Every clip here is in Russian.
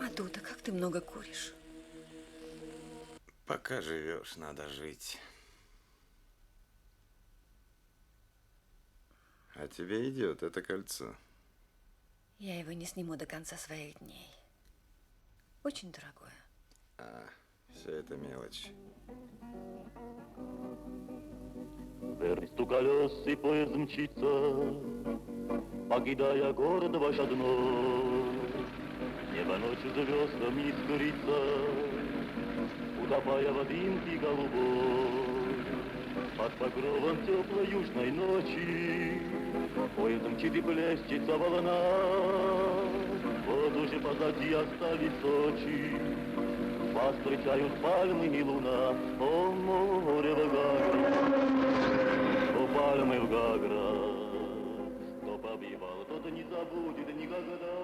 Адута, как ты много куришь. Пока живешь, надо жить. А тебе идет это кольцо. Я его не сниму до конца своих дней. Очень дорогое. А, все это мелочь. Версту колес и поезд мчится, покидая город ваш одно. Небо ночью звездам искрится, утопая в дымке голубой. Под покровом теплой южной ночи поезд мчит и плещется волна. Вот уже позади остались Сочи, вас встречают пальмы и луна. О, море в Гаграх, о, пальмы в Гаграх. Кто побивал, тот не забудет никогда.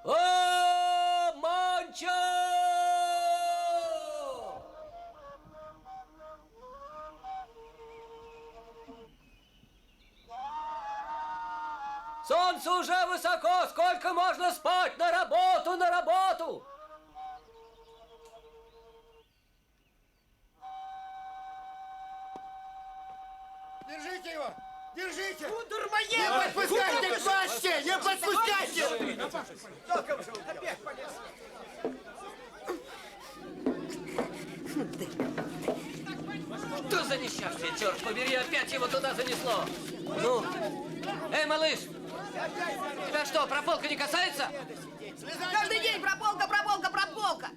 О, Мончо! Солнце уже высоко, сколько можно спать? На работу, на работу! Держите его! Держите! Дармоед! Не подпускайте к башне! Не подпускайте! Опять полез! Что за несчастье, черт побери, опять его туда занесло! Ну, эй, малыш! Тебя что, прополка не касается? Каждый день прополка, прополка, прополка!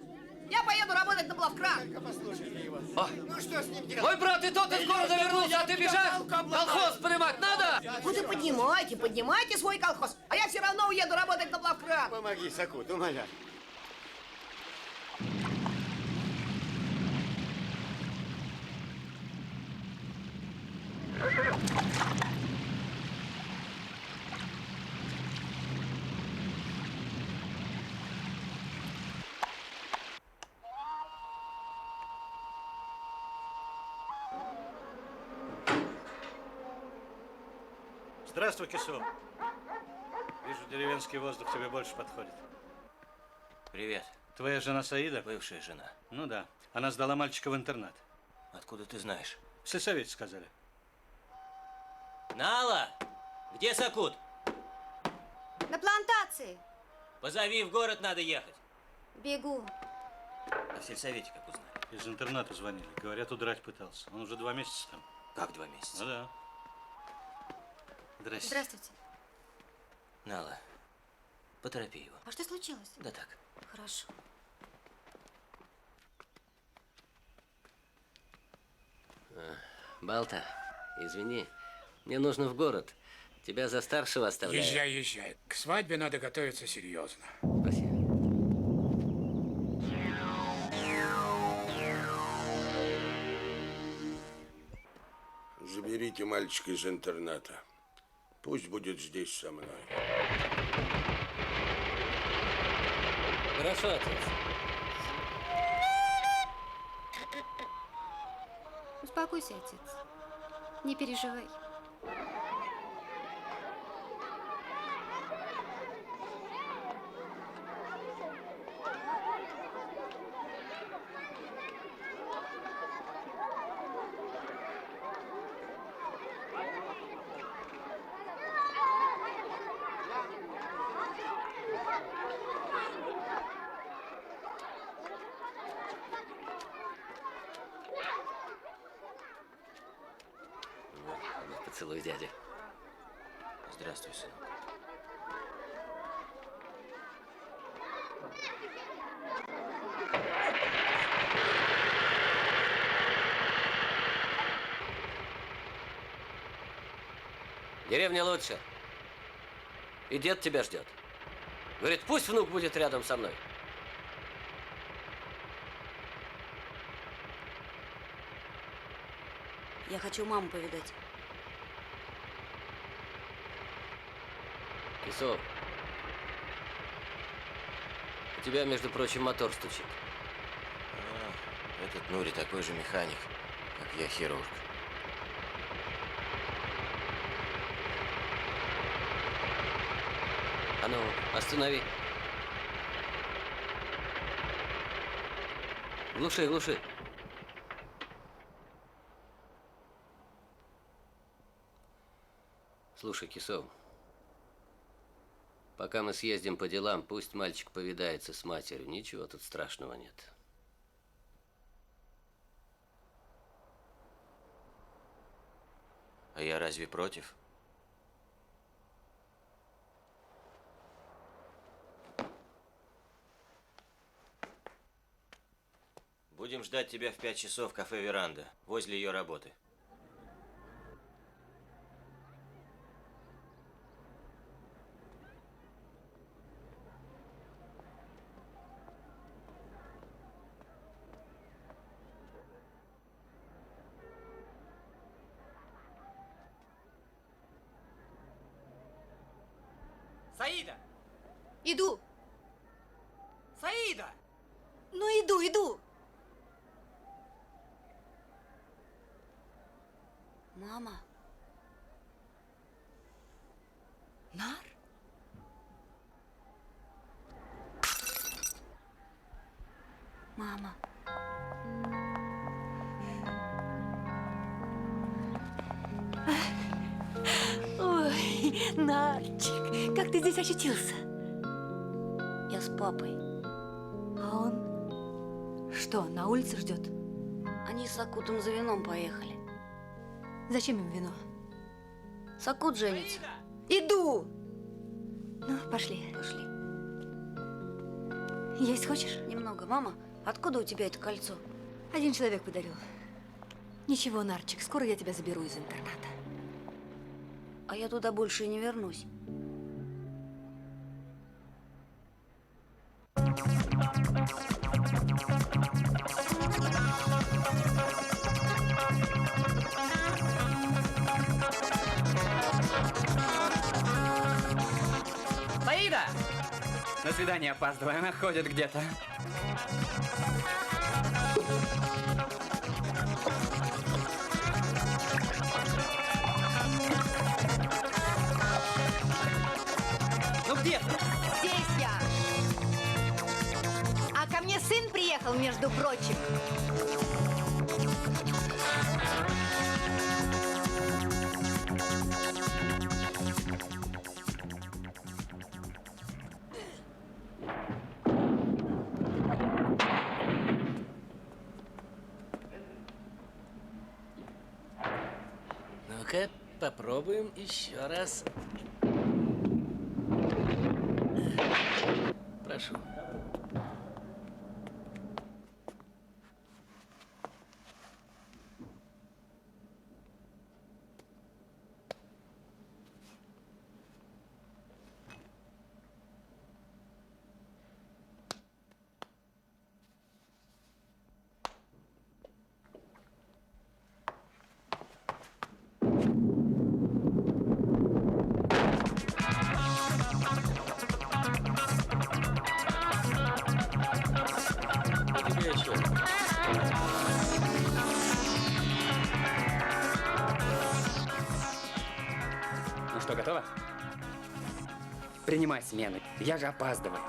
Я поеду работать на плавкран. Послушайте его. О. Ну что с ним делать? Мой брат и тот из города вернулся, а ты бежать? Колхоз поднимать надо? Ну ты поднимайте, поднимайте свой колхоз. А я все равно уеду работать на плавкран. Помоги, Сакут, умоляю. Здравствуй, Кисо. Вижу, деревенский воздух тебе больше подходит. Привет. Твоя жена Саида? Бывшая жена. Ну да. Она сдала мальчика в интернат. Откуда ты знаешь? В сельсовете сказали. Нала! Где Сакут? На плантации. Позови, в город надо ехать. Бегу. А в сельсовете как узнали? Из интерната звонили. Говорят, удрать пытался. Он уже 2 месяца там. Как 2 месяца? Ну да. Здрасте. Здравствуйте. Нала, Поторопи его. А что случилось? Да так. Хорошо. Балта, извини, мне нужно в город. Тебя за старшего оставляю. Езжай, езжай. К свадьбе надо готовиться серьезно. Спасибо. Заберите мальчика из интерната. Пусть будет здесь со мной. Хорошо, отец. Успокойся, отец. Не переживай. Поцелуй дядя. Здравствуй, сынок. Деревня лучше. И дед тебя ждет. Говорит, пусть внук будет рядом со мной. Я хочу маму повидать. Кисов, у тебя, между прочим, мотор стучит. Этот Нури такой же механик, как я хирург. А ну, останови. Глуши, глуши. Слушай, Кисов, пока мы съездим по делам, пусть мальчик повидается с матерью. Ничего тут страшного нет. А я разве против? Будем ждать тебя в 5 часов в кафе «Веранда», возле ее работы. Саида! Иду. Саида! Ну, иду. Мама. Нар? Мама. Ой, Нарчик, как ты здесь очутился? Я с папой. А он что, на улице ждет? Они с Акутом за вином поехали. Зачем им вино? Сакут женится. Иду! Ну, пошли. Пошли. Есть хочешь? Немного. Мама, откуда у тебя это кольцо? Один человек подарил. Ничего, Нарчик, скоро я тебя заберу из интерната. А я туда больше и не вернусь. Саида! На свидание опаздываем, она ходит где-то. Ну где ты? Здесь я! А ко мне сын приехал, между прочим. Ну-ка, попробуем еще раз. Прошу. Ну что, готово? Принимай смены. Я же опаздываю.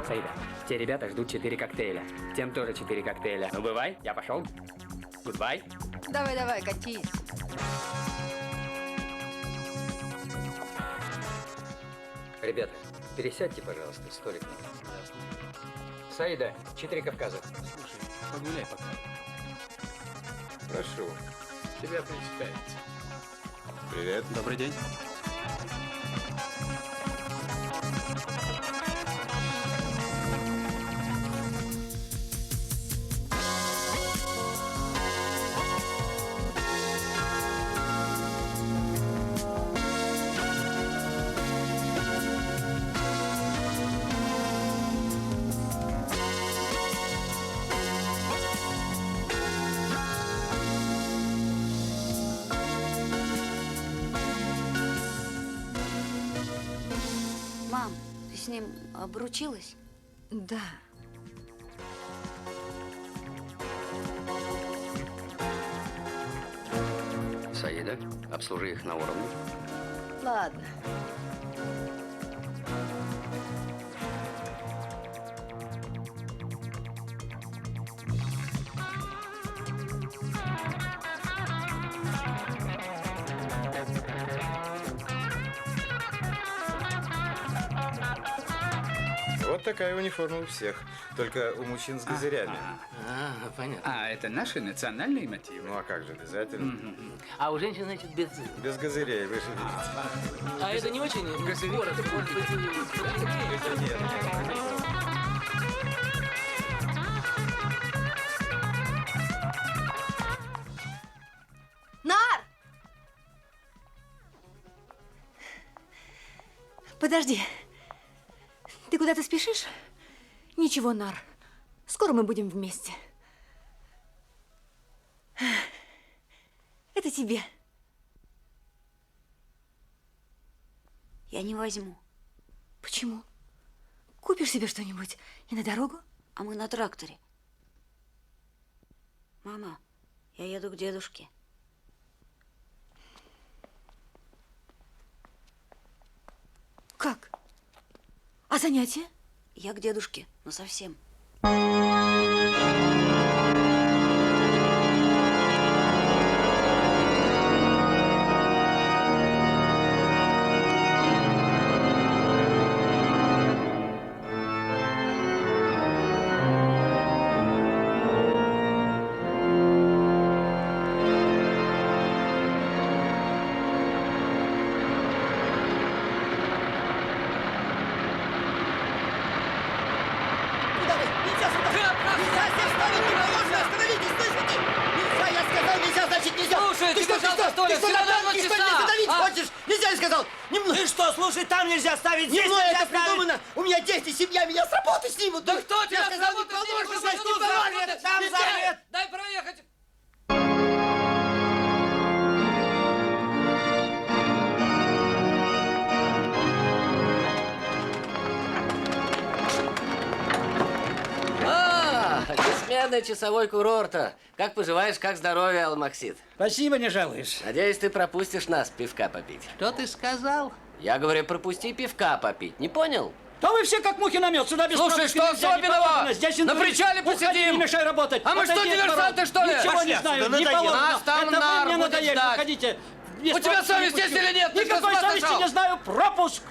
Саида, те ребята ждут 4 коктейля. Тем тоже 4 коктейля. Ну, бывай, я пошел. Гудбай. Давай, катись. Ребята, пересядьте, пожалуйста, столик. Саида, 4 Кавказа. Слушай, погуляй пока. Прошу. Тебя представить. Привет. Добрый день. Мам, ты с ним обручилась? Да. Саида, обслужи их на уровне. Ладно. Вот такая униформа у всех. Только у мужчин с газырями. Понятно. А, это наши национальные мотивы? Ну а как же, обязательно. А у женщин, значит, без... Без газырей, вы же видите. А это не очень... Город, может быть, Нар! Подожди. Ты куда-то спешишь? Ничего, Нар. Скоро мы будем вместе. Это тебе. Я не возьму. Почему? Купишь себе что-нибудь и на дорогу? А мы на тракторе. Мама, я еду к дедушке. Как? А занятия? Я к дедушке, но совсем. Куда вы? Нельзя сюда! Нельзя здесь ставить! Невозможно! Остановитесь! Слышите? Нельзя! Я сказал, нельзя, значит нельзя! Слушай, ты тебе что, жалко, что ли? ты что, Всего на на 2 танке, что ли, часа! меня задавить А? хочешь? Нельзя, я сказал! Не мной! Ты что, слушай, там нельзя ставить, Не здесь мной нельзя это ставить. придумано! У меня дети, семья, меня с работы снимут! Да кто тебя Я сказал, не с работы снимет? положено, значит, не положено! Там Нельзя! запрет. Дай проехать! Бессменный часовой курорта. Как поживаешь, как здоровье, Алмаксит? Спасибо, не жалуешь. Надеюсь, ты пропустишь нас пивка попить. Что ты сказал? Я говорю, пропусти пивка попить. Не понял? Да вы все как мухи на мед, сюда без Слушай, пропуска что нельзя, не особенного? положено. Здесь На интуиция. причале Уходи, посидим. не мешай работать. А мы что, Отойди от диверсанты, ворот. что ли? Ничего Пошли не знаю, отсюда, не надоело. положено. Нас там Это нар вы мне будет надоели, ждать. уходите. У тебя совесть есть или нет? Ты Никакой с ума совести сошел? не знаю. Пропуск.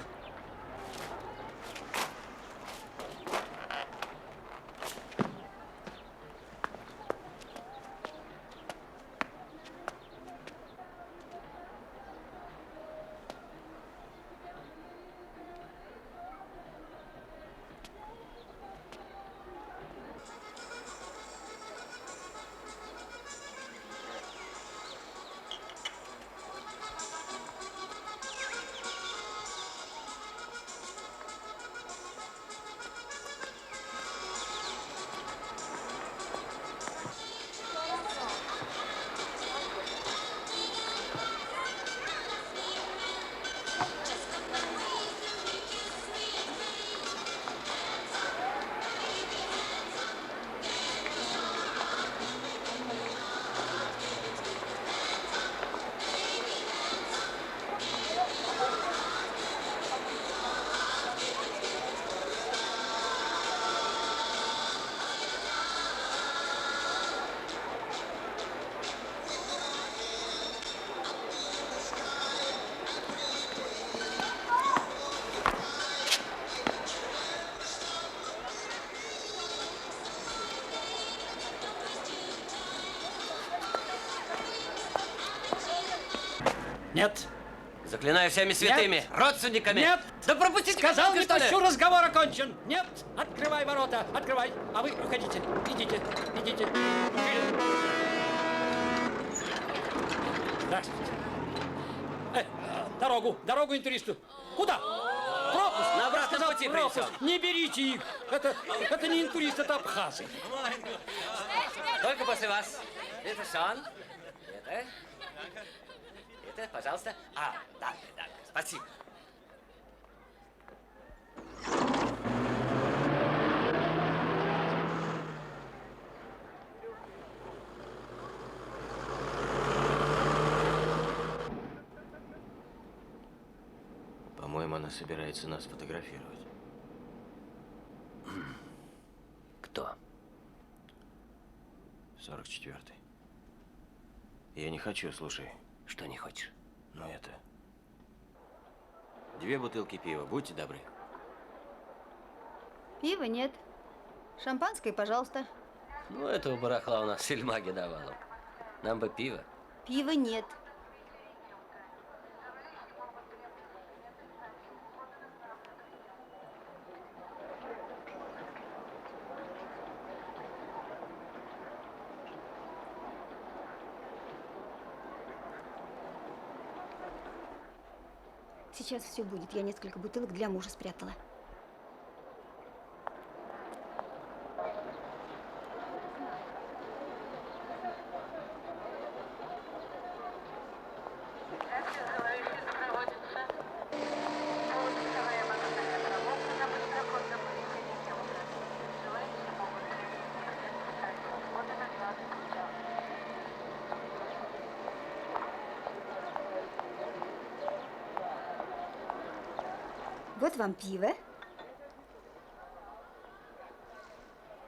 Нет. Заклинаю всеми святыми, родственниками. Нет. Да пропустите Сказал, меня, не что ли? пущу, разговор окончен. Нет. Открывай ворота. Открывай. А вы уходите. Идите. Идите. Здравствуйте. Дорогу интуристу. Куда? Пропуск. На обратном Сказал, пути пропуск. принесем. Не берите их. Это не интурист, это абхазы. Только после вас. Это Шан. Это, пожалуйста. Да, спасибо. По-моему, она собирается нас фотографировать. Кто? 44-й. Я не хочу, слушай. Что не хочешь? Ну это... 2 бутылки пива, будьте добры. Пива нет. Шампанское, пожалуйста. Ну, этого барахла у нас сельмаги давала. Нам бы пиво. Пива нет. Сейчас все будет. Я несколько бутылок для мужа спрятала. Вот вам пиво.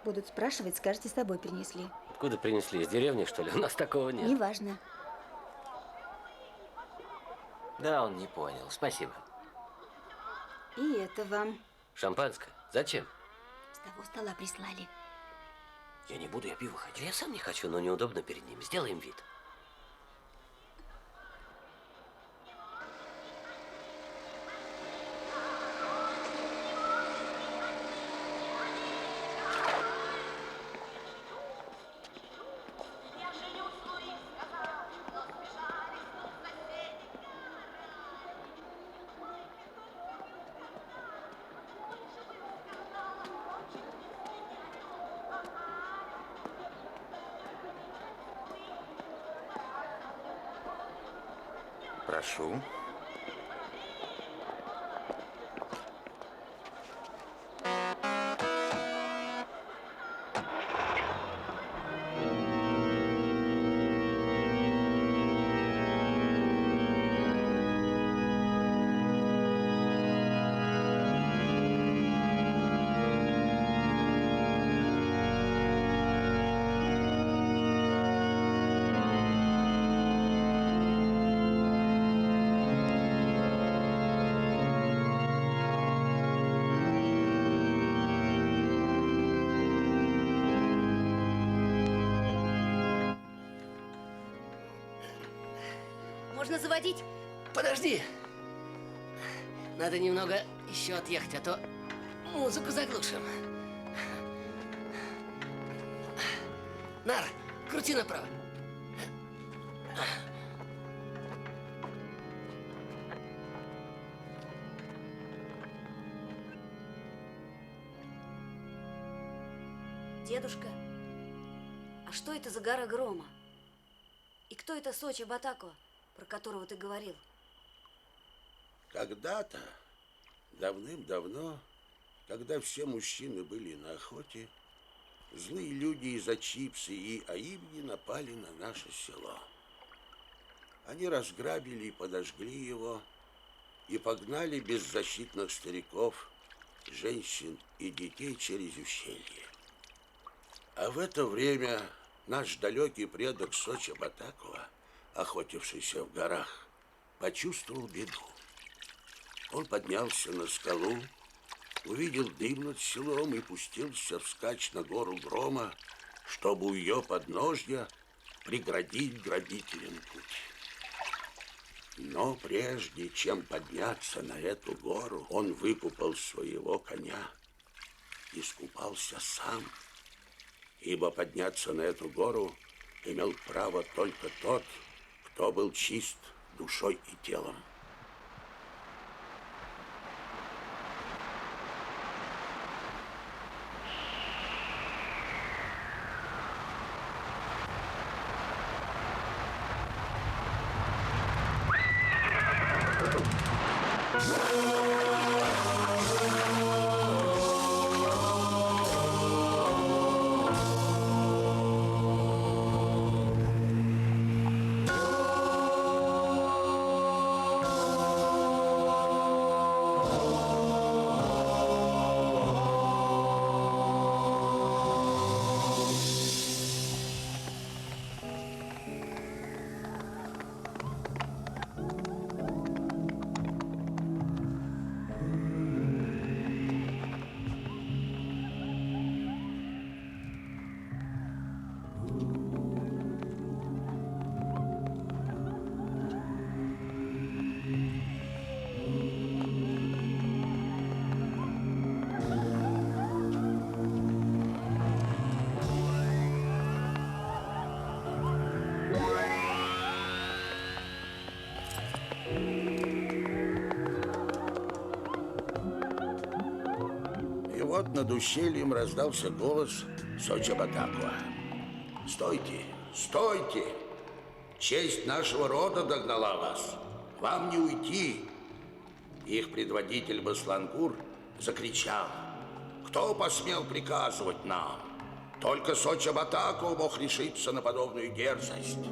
Будут спрашивать, скажете, с собой принесли. Откуда принесли? Из деревни, что ли? У нас такого нет. Неважно. Да, он не понял. Спасибо. И это вам. Шампанское? Зачем? С того стола прислали. Я не буду, я пиво хочу. Я сам не хочу, но неудобно перед ним. Сделаем вид. Прошу. можно заводить? Подожди. Надо немного еще отъехать, а то музыку заглушим. Нар, крути направо. Дедушка, а что это за гора грома? И кто это Сочи Батако, про которого ты говорил? Когда-то, давным-давно, когда все мужчины были на охоте, злые люди из Ачипсы и Аибни напали на наше село. Они разграбили и подожгли его, и погнали беззащитных стариков, женщин и детей через ущелье. А в это время наш далекий предок Сочи Батако, охотившийся в горах, почувствовал беду. Он поднялся на скалу, увидел дым над селом и пустился вскачь на гору Грома, чтобы у ее подножья преградить грабителям путь. Но прежде чем подняться на эту гору, он выкупал своего коня, искупался сам, ибо подняться на эту гору имел право только тот, кто был чист душой и телом. Вот над ущельем раздался голос Сочи Батако. «Стойте, стойте! Честь нашего рода догнала вас. Вам не уйти!» Их предводитель Баслангур закричал: «Кто посмел приказывать нам? Только Сочи Батако мог решиться на подобную дерзость».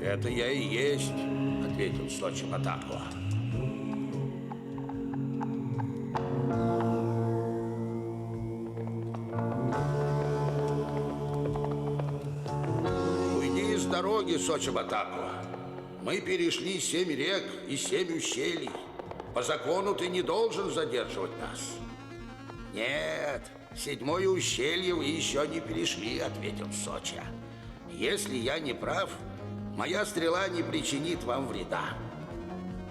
«Это я и есть», — ответил Сочи Батако. Дороги, Сочи Батако. Мы перешли 7 рек и 7 ущелий. По закону ты не должен задерживать нас. Нет, 7-е ущелье вы еще не перешли, ответил Сочи. Если я не прав, моя стрела не причинит вам вреда.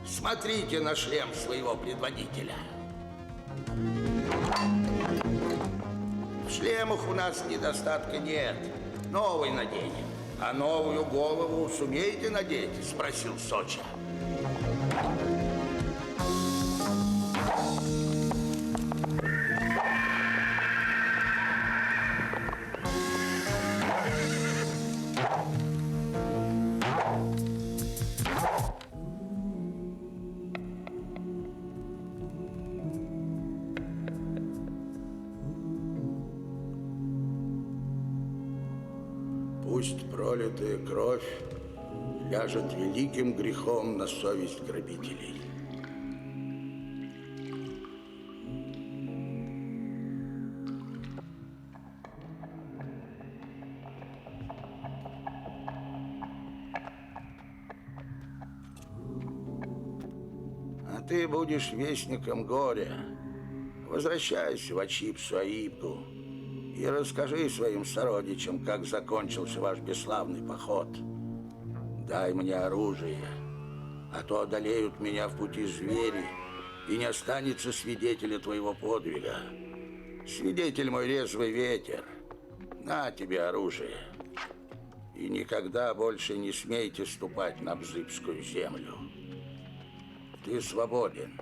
Смотрите на шлем своего предводителя. В шлемах у нас недостатка нет. Новый наденем. «А новую голову сумеете надеть?» – спросил Сочи. Пусть пролитая кровь ляжет великим грехом на совесть грабителей. А ты будешь вестником горя. Возвращайся в Ачипсу Аибку и расскажи своим сородичам, как закончился ваш бесславный поход. дай мне оружие, а то одолеют меня в пути звери, и не останется свидетеля твоего подвига. Свидетель мой резвый ветер. На тебе оружие. И никогда больше не смейте ступать на Бзыбскую землю. Ты свободен.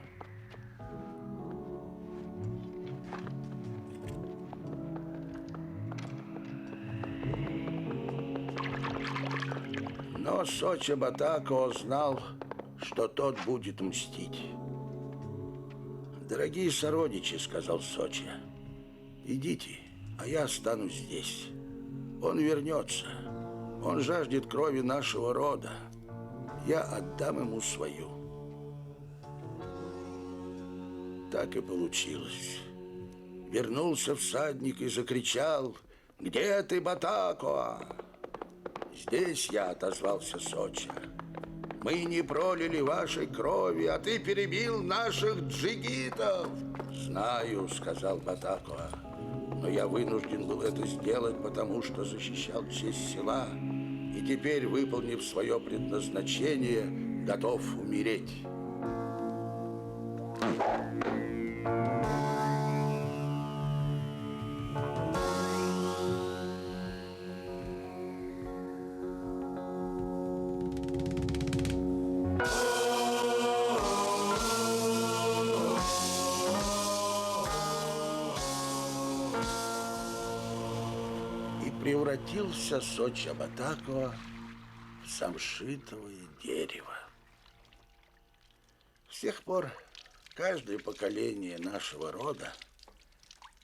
Но Соча Батако знал, что тот будет мстить. «Дорогие сородичи, — сказал Соча, — идите, а я останусь здесь. Он вернется. Он жаждет крови нашего рода. Я отдам ему свою». Так и получилось. Вернулся всадник и закричал: «Где ты, Батако?» «Здесь я», — отозвался Соча. «Мы не пролили вашей крови, а ты перебил наших джигитов». «Знаю», — сказал Батако, — «но я вынужден был это сделать, потому что защищал честь села, и теперь, выполнив свое предназначение, готов умереть». Превратился Соча Батако в самшитовое дерево. С тех пор каждое поколение нашего рода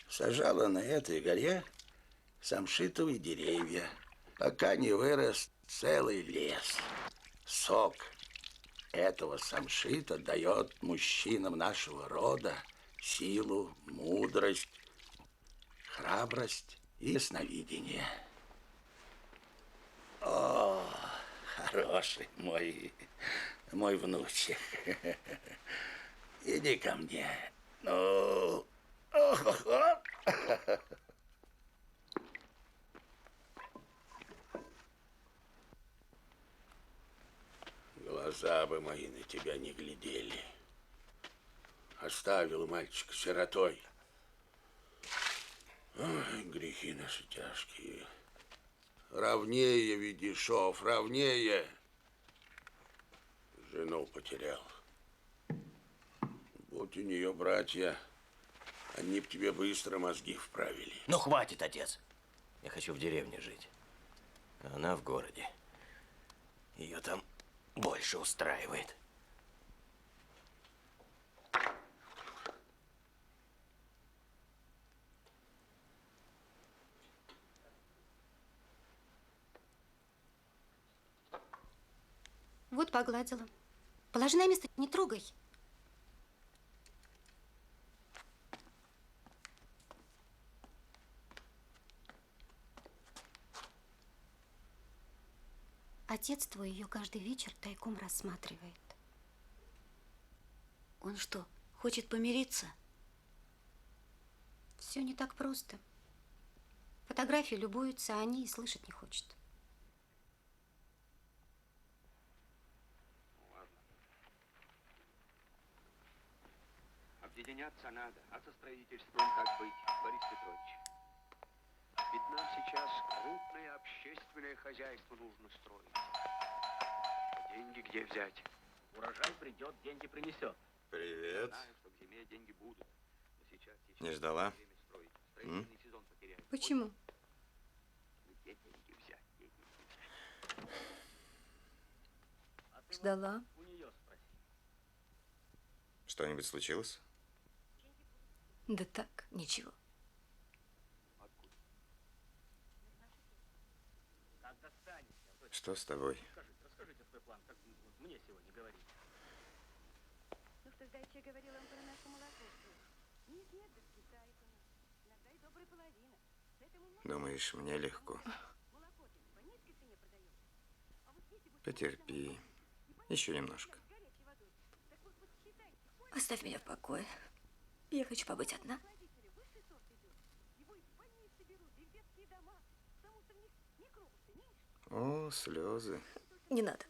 сажало на этой горе самшитовые деревья, пока не вырос целый лес. Сок этого самшита дает мужчинам нашего рода силу, мудрость, храбрость и ясновидение. О, хороший мой внучек. Иди ко мне. Ну, глаза бы мои на тебя не глядели. Оставил мальчика сиротой. Ой, грехи наши тяжкие. Ровнее веди, шов, ровнее. Жену потерял. Будь у нее братья, они б тебе быстро мозги вправили. Ну, хватит, отец. Я хочу в деревне жить. А она в городе. Ее там больше устраивает. Вот погладила. Положи на место, не трогай. Отец твой ее каждый вечер тайком рассматривает. Он что, хочет помириться? Все не так просто. Фотографии любуются, а они и слышать не хочет. Объединяться надо, а со строительством как быть, Борис Петрович? Ведь нам сейчас крупное общественное хозяйство нужно строить. А деньги где взять? Урожай придет, деньги принесет. Привет. Знаю, что к зиме деньги будут. Но сейчас Не ждала? время строить. Строительный сезон потеряем. Почему? Где деньги взять? Где деньги взять? Ждала. У нее спроси. Что-нибудь случилось? Да так, ничего. Как достанете? Что с тобой? Расскажите свой план, как мне сегодня говорить. Ну что ж, дайте, я говорила вам про нашу молоко. Нет, да скисает у нас. Иногда и добрая половина. Поэтому Думаешь, мне легко? молоко-то по низкой цене продаем. А вот если бы... Потерпи. Еще немножко. Оставь меня в покое. Я хочу побыть одна. О, слезы. Не надо.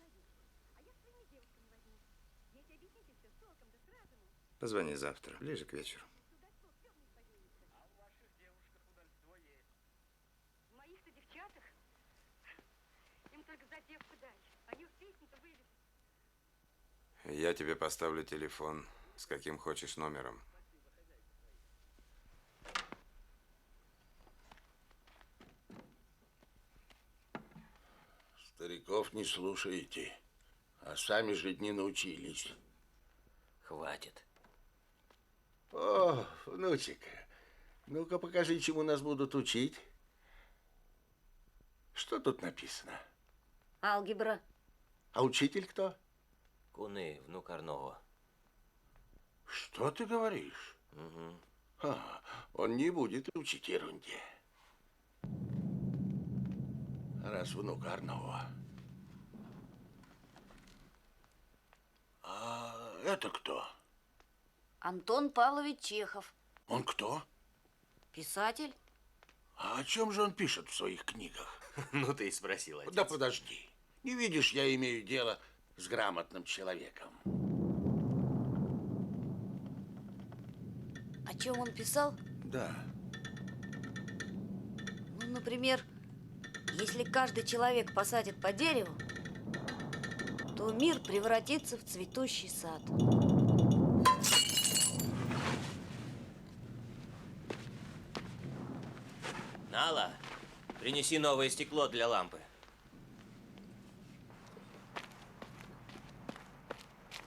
Позвони завтра, ближе к вечеру. В моих-то девчатах им только за девку дай. Они в песню-то вылезут. Я тебе поставлю телефон с каким хочешь номером. Стариков не слушаете, а сами жить не научились. Хватит. О, внучек, ну-ка покажи, чему нас будут учить. Что тут написано? Алгебра. А учитель кто? Куны, внук Арнова. Что ты говоришь? Угу. Он не будет учить ерунде. Раз внук Арнова. А это кто? Антон Павлович Чехов. Он кто? Писатель. А о чем же он пишет в своих книгах? Ну ты и спросил, отец. Да подожди. Не видишь, я имею дело с грамотным человеком. О чем он писал? Да. Ну, например, если каждый человек посадит по дереву, то мир превратится в цветущий сад. Нала, принеси новое стекло для лампы.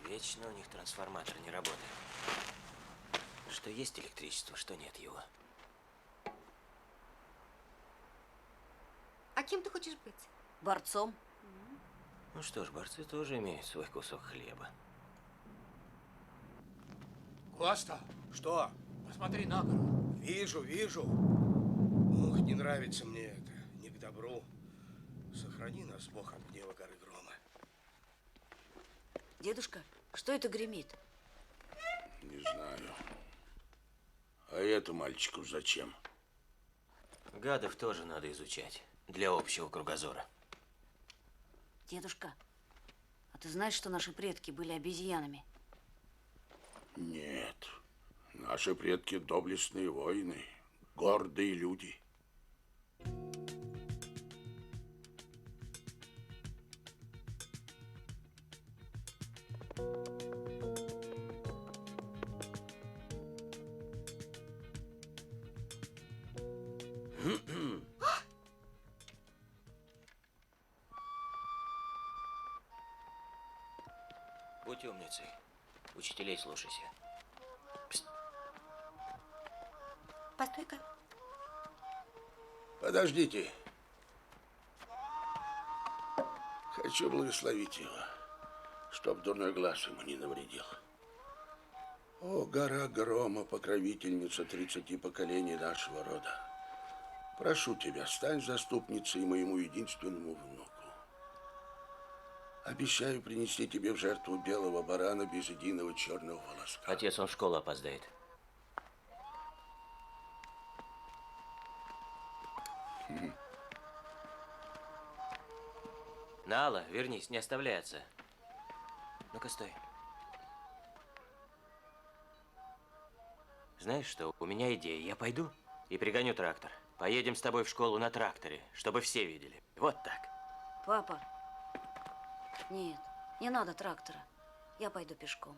Вечно у них трансформатор не работает. Что есть электричество, что нет его. А кем ты хочешь быть? Борцом. Ну что ж, борцы тоже имеют свой кусок хлеба. Коста, Что? посмотри на гору. Вижу, вижу. Ух, не нравится мне это. Не к добру. Сохрани нас, Бог, от гнева горы Грома. Дедушка, что это гремит? Не знаю. А это мальчику зачем? Гадов тоже надо изучать. Для общего кругозора. Дедушка, а ты знаешь, что наши предки были обезьянами? Нет. Наши предки доблестные воины, гордые люди. Будь умницей. Учителей слушайся. Постой-ка. Подождите. Хочу благословить его, чтоб дурной глаз ему не навредил. О, гора Грома, покровительница 30 поколений нашего рода. Прошу тебя, стань заступницей моему единственному внуку. Обещаю принести тебе в жертву белого барана без единого черного волоска. Отец, он в школу опоздает. Нала, вернись, не оставляй отца. Ну-ка, стой. Знаешь что, у меня идея. Я пойду и пригоню трактор. Поедем с тобой в школу на тракторе, чтобы все видели. Вот так. Папа, нет, не надо трактора. Я пойду пешком.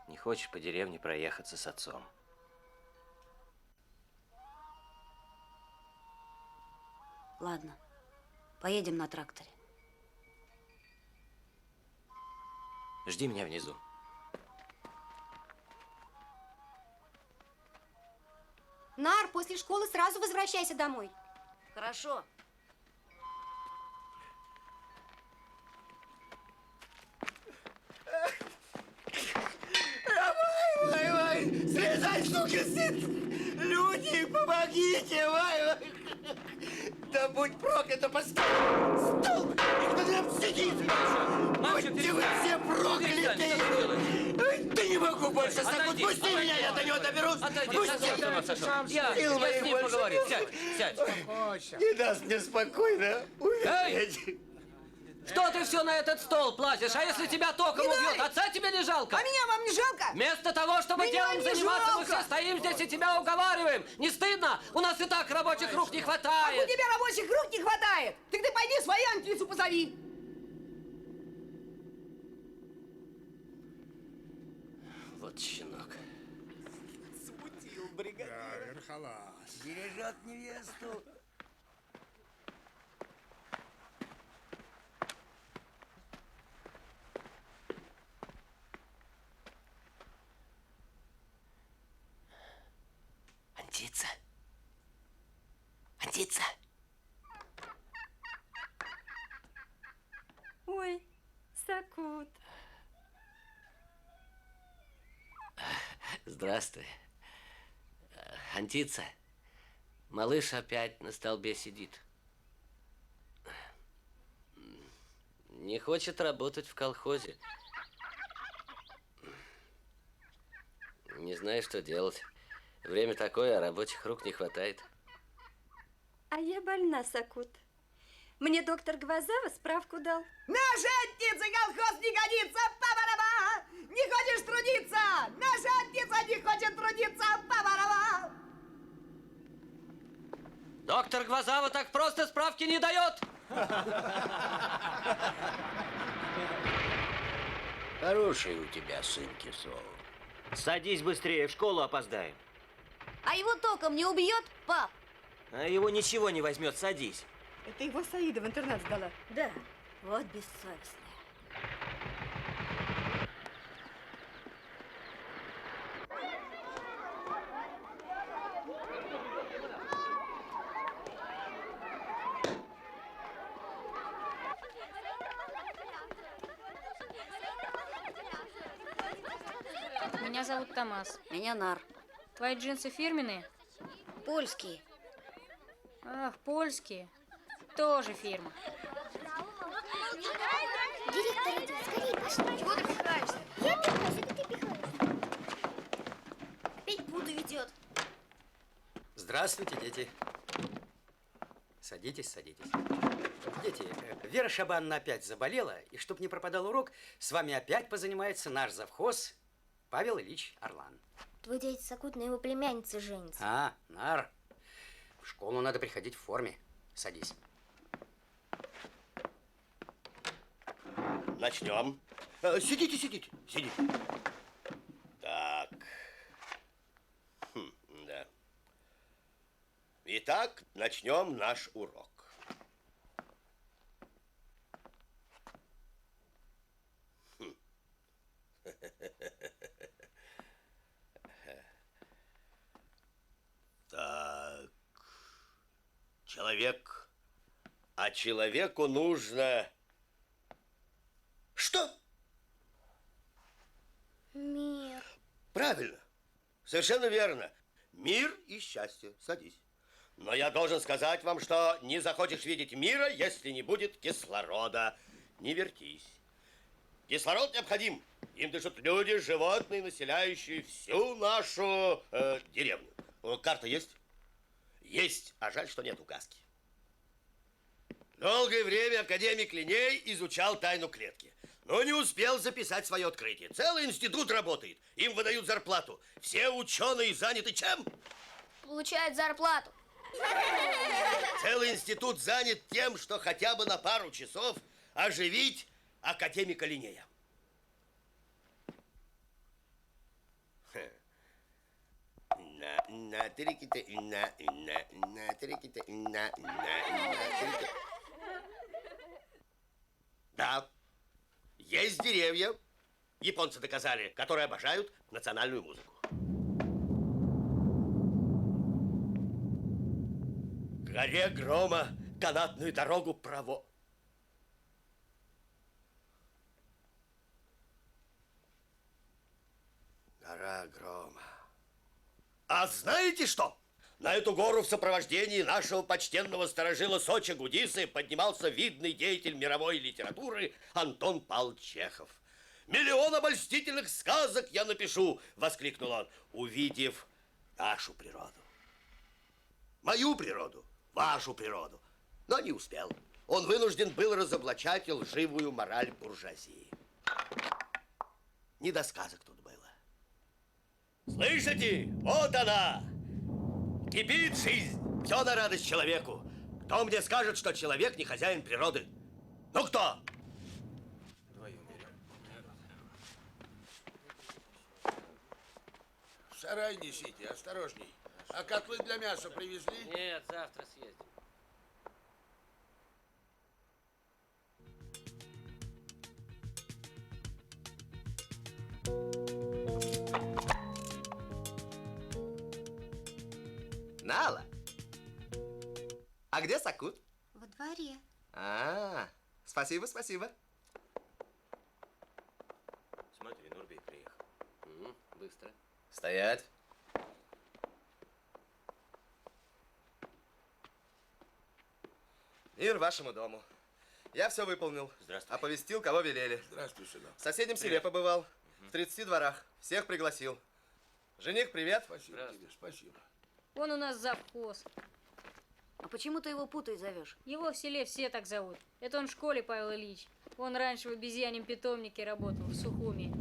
Не хочешь по деревне проехаться с отцом? Ладно, поедем на тракторе. Жди меня внизу. Нар, после школы сразу возвращайся домой. Хорошо. Вай, слезай, сукин сын! Люди, помогите, вай! Да будь проклята, паскуда! Столб! И кто там сидит? Будьте вы все прокляты! Да не могу больше стакнуть! Пусти меня, я до него доберусь! Пусти! Я с ним поговорю. Сядь, сядь. Не даст мне спокойно умереть. Что ты ты все на этот стол платишь? А если тебя током убьет, отца тебе не жалко? А меня вам не жалко? Вместо того, чтобы Меня делом не заниматься, мы жалко. все стоим здесь и тебя уговариваем. Не стыдно? У нас и так рабочих рук не А у хватает. тебя рабочих рук не хватает. Так ты пойди свою Антису позови. Вот щенок. Смутил бригадира. Бережет невесту. Антица. Антица. Ой, Сакут. Здравствуй. Антица, малыш опять на столбе сидит. Не хочет работать в колхозе. Не знаю, что делать. Время такое, а рабочих рук не хватает. А я больна, Сакут. Мне доктор Гвозава справку дал. Наша Антица колхоз не годится, па-ба-ба! Не хочешь трудиться? Наша Антица не хочет трудиться, па-ба-ба! Доктор Гвозава так просто справки не дает. Хороший у тебя сын, Кисов. Садись быстрее, в школу опоздаем. А его током не убьет, пап? А его ничего не возьмет, садись. Это его Саида в интернат сдала. Да, вот бессовестная. Меня зовут Томас. Меня Нар. Твои джинсы фирменные? Польские. Ах, польские. Тоже фирма. Директор идет, скорее пошли. Чего ты пихаешься? Я пихаюсь, это ты пихаешься. Опять Буду ведет. Здравствуйте, дети. Садитесь, садитесь. Дети, Вера Шабанна опять заболела, и чтоб не пропадал урок, с вами опять позанимается наш завхоз Павел Ильич Орлан. Твой дядя Сакут на его племяннице женится. А, Нар, в школу надо приходить в форме. Садись. Начнем. Сидите, сидите, сидите. Так. Да. Итак, начнем наш урок. Так. Человек. А человеку нужно... Что? Мир. Правильно. Совершенно верно. Мир и счастье. Садись. Но я должен сказать вам, что не захочешь видеть мира, если не будет кислорода. Не вертись. Кислород необходим. Им дышат люди, животные, населяющие всю нашу деревню. Карта есть? Есть, а жаль, что нет указки. Долгое время академик Линей изучал тайну клетки, но не успел записать свое открытие. Целый институт работает, им выдают зарплату. Все ученые заняты чем? Получает зарплату. Целый институт занят тем, что хотя бы на пару часов оживить академика Линея. Да, есть деревья, японцы доказали, которые обожают национальную музыку. К горе грома канатную дорогу право. Гора грома. А знаете что? На эту гору в сопровождении нашего почтенного старожила Соча Гудисы поднимался видный деятель мировой литературы Антон Павлович Чехов. «Миллион обольстительных сказок я напишу!» — воскликнул он, увидев нашу природу. Мою природу, вашу природу. Но не успел. он вынужден был разоблачать лживую мораль буржуазии. Не до сказок тут было. Слышите? Вот она! Кипит жизнь. Все на радость человеку. Кто мне скажет, что человек не хозяин природы? Ну кто? В сарай несите, осторожней. А котлы для мяса привезли? Нет, завтра съездим. Нала? А где Сакут? Во дворе. Спасибо, спасибо. Смотри, Нурбек приехал. Быстро. Стоять. Мир вашему дому. Я все выполнил. Здравствуй. Оповестил, кого велели. Здравствуй, сынок. В соседнем селе побывал. В 30 дворах. Всех пригласил. Жених, привет. Спасибо тебе, спасибо. Он у нас завхоз. А почему ты его путай зовешь? Его в селе все так зовут. Это он в школе, Павел Ильич. Он раньше в обезьяньем питомнике работал, в Сухуми.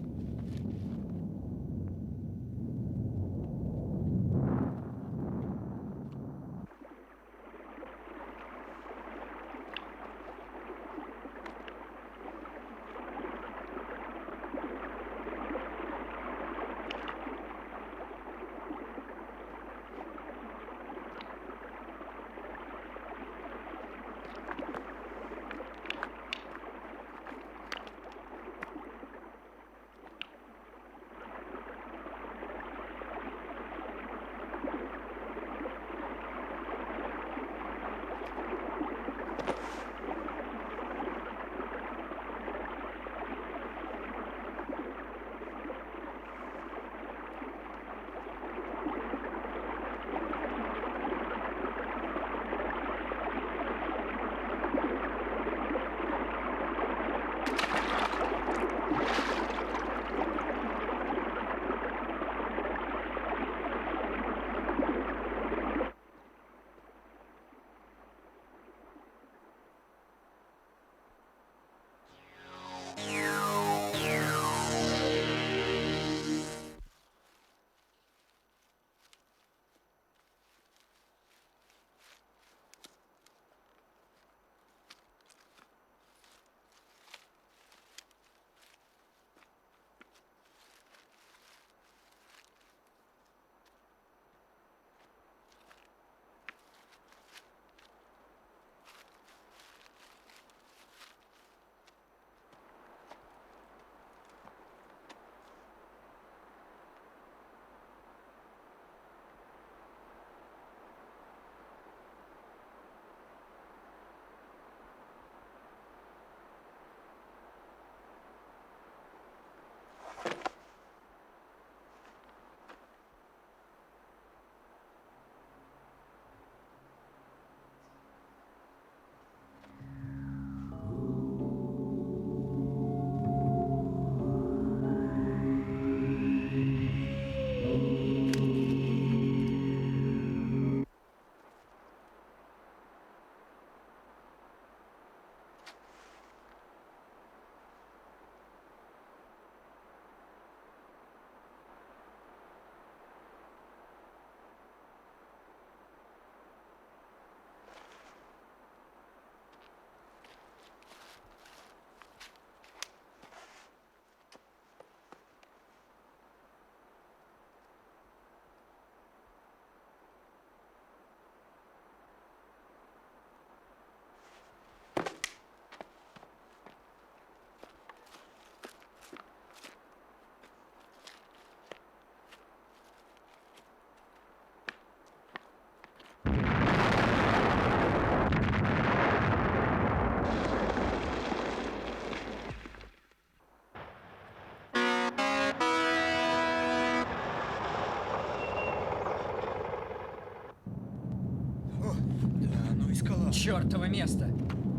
Чёртово место!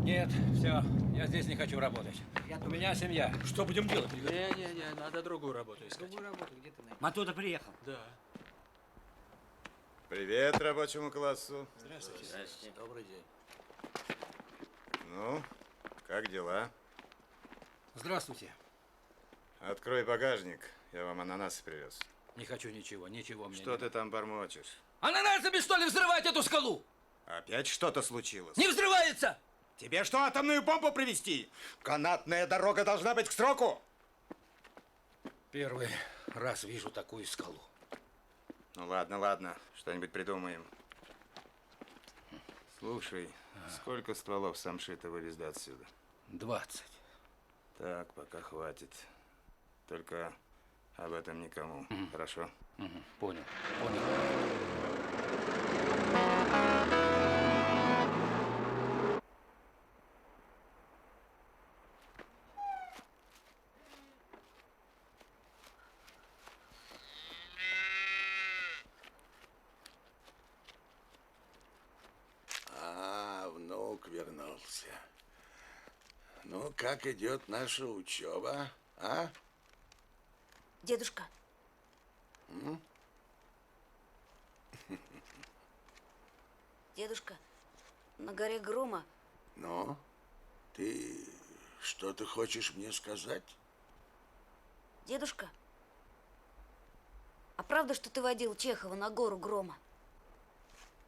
Нет, все, я здесь не хочу работать. У меня семья. Что будем делать? Не, надо другую работу искать. Другую работу, где ты найдешь? Оттуда приехал. Да. Привет рабочему классу. Здравствуйте. Здравствуйте. Добрый день. Ну, как дела? Здравствуйте. Открой багажник, я вам ананасы привез. Не хочу ничего мне Что ты там бормочешь? Ананасами, что ли, взрывать эту скалу? Опять что-то случилось? Не взрывается! Тебе что, атомную бомбу привезти? Канатная дорога должна быть к сроку. Первый раз вижу такую скалу. Ну ладно, ладно, что-нибудь придумаем. Слушай, сколько стволов самшита вывезли отсюда? 20. Так, пока хватит. Только об этом никому. Хорошо? Понял, понял. Внук вернулся. Ну, как идет наша учеба, а? Дедушка, М? дедушка, на горе Грома Ну, ты что-то хочешь мне сказать? Дедушка, а правда, что ты водил Чехова на гору Грома?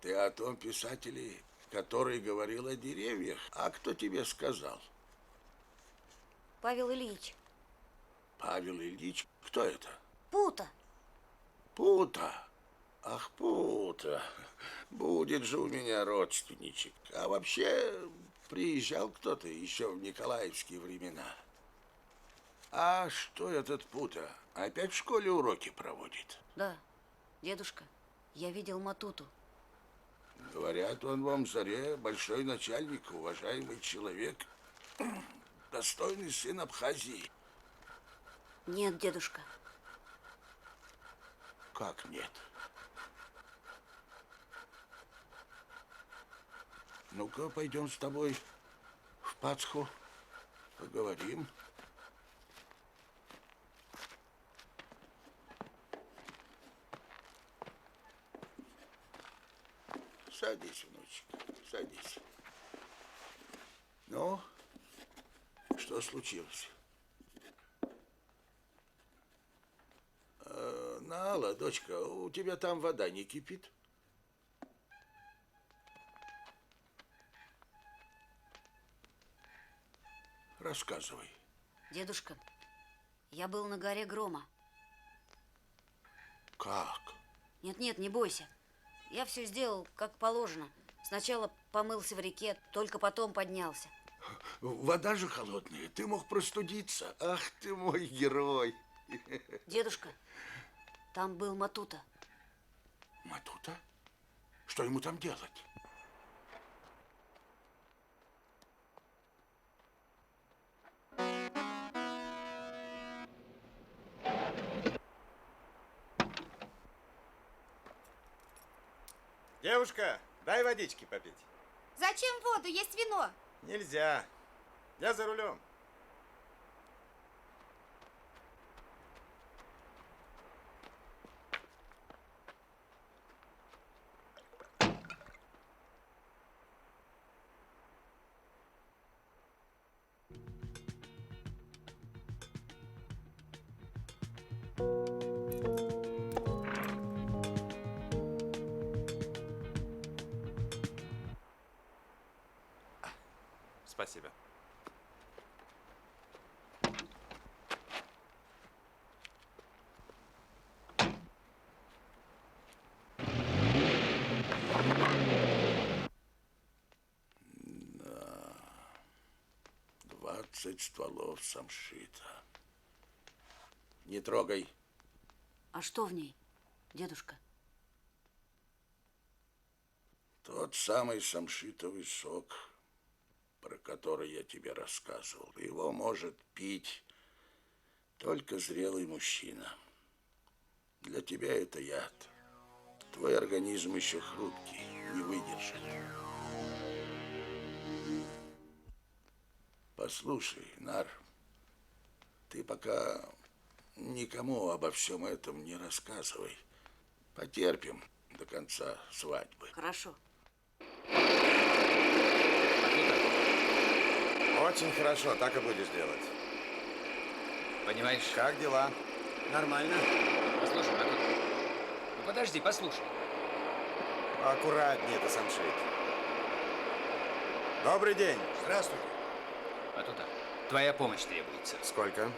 Ты о том писателе, который говорил о деревьях. А кто тебе сказал? Павел Ильич. Павел Ильич? Кто это? Пута. Пута. Ах, Пута. Будет же у меня родственничек. А вообще, приезжал кто-то еще в николаевские времена. А что этот Пута? Опять в школе уроки проводит? Да, дедушка, я видел Матуту. Говорят, он в Амзаре большой начальник, уважаемый человек, достойный сын Абхазии. Нет, дедушка. Как нет? Ну-ка, пойдем с тобой в Пасху, поговорим. Садись, внучек, садись. Ну, что случилось? Нала, дочка, у тебя там вода не кипит? Рассказывай. Дедушка, я был на горе Грома. Как? Нет, не бойся. Я все сделал, как положено. Сначала помылся в реке, только потом поднялся. Вода же холодная, ты мог простудиться. Ах ты мой герой. Дедушка, там был Матута. Матута? Что ему там делать? Девушка, дай водички попить. Зачем воду? Есть вино. Нельзя. Я за рулем. Спасибо. Да. 20 стволов самшита. Не трогай. А что в ней, дедушка? Тот самый самшитовый сок, про который я тебе рассказывал. Его может пить только зрелый мужчина. Для тебя это яд. Твой организм еще хрупкий, не выдержит. Послушай, Нар, ты пока никому обо всем этом не рассказывай. Потерпим до конца свадьбы. Хорошо. Очень хорошо, так и будешь делать. Понимаешь? Как дела? Нормально. Послушай, Матут. Ну подожди, послушай. Аккуратнее, это самшит. Добрый день. Здравствуйте. Матута, твоя помощь требуется. Сколько?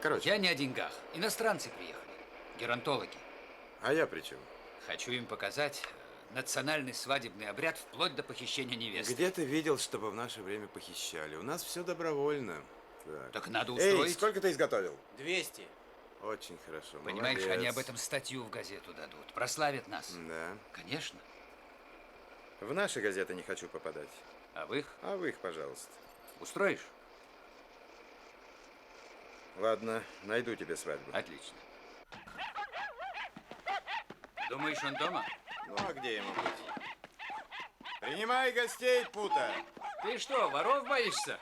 Короче. Я не о деньгах. Иностранцы приехали. Геронтологи. А я при чем? Хочу им показать национальный свадебный обряд вплоть до похищения невесты. Где ты видел, чтобы в наше время похищали? У нас все добровольно. Так надо устроить. Эй, сколько ты изготовил? 200. Очень хорошо, Понимаешь, молодец. они об этом статью в газету дадут. Прославят нас. Да. Конечно. В наши газеты не хочу попадать. А в их? А в их, пожалуйста. Устроишь? Ладно, найду тебе свадьбу. Отлично. Думаешь, он дома? Ну, а где ему быть? Принимай гостей, Пута. Ты что, воров боишься?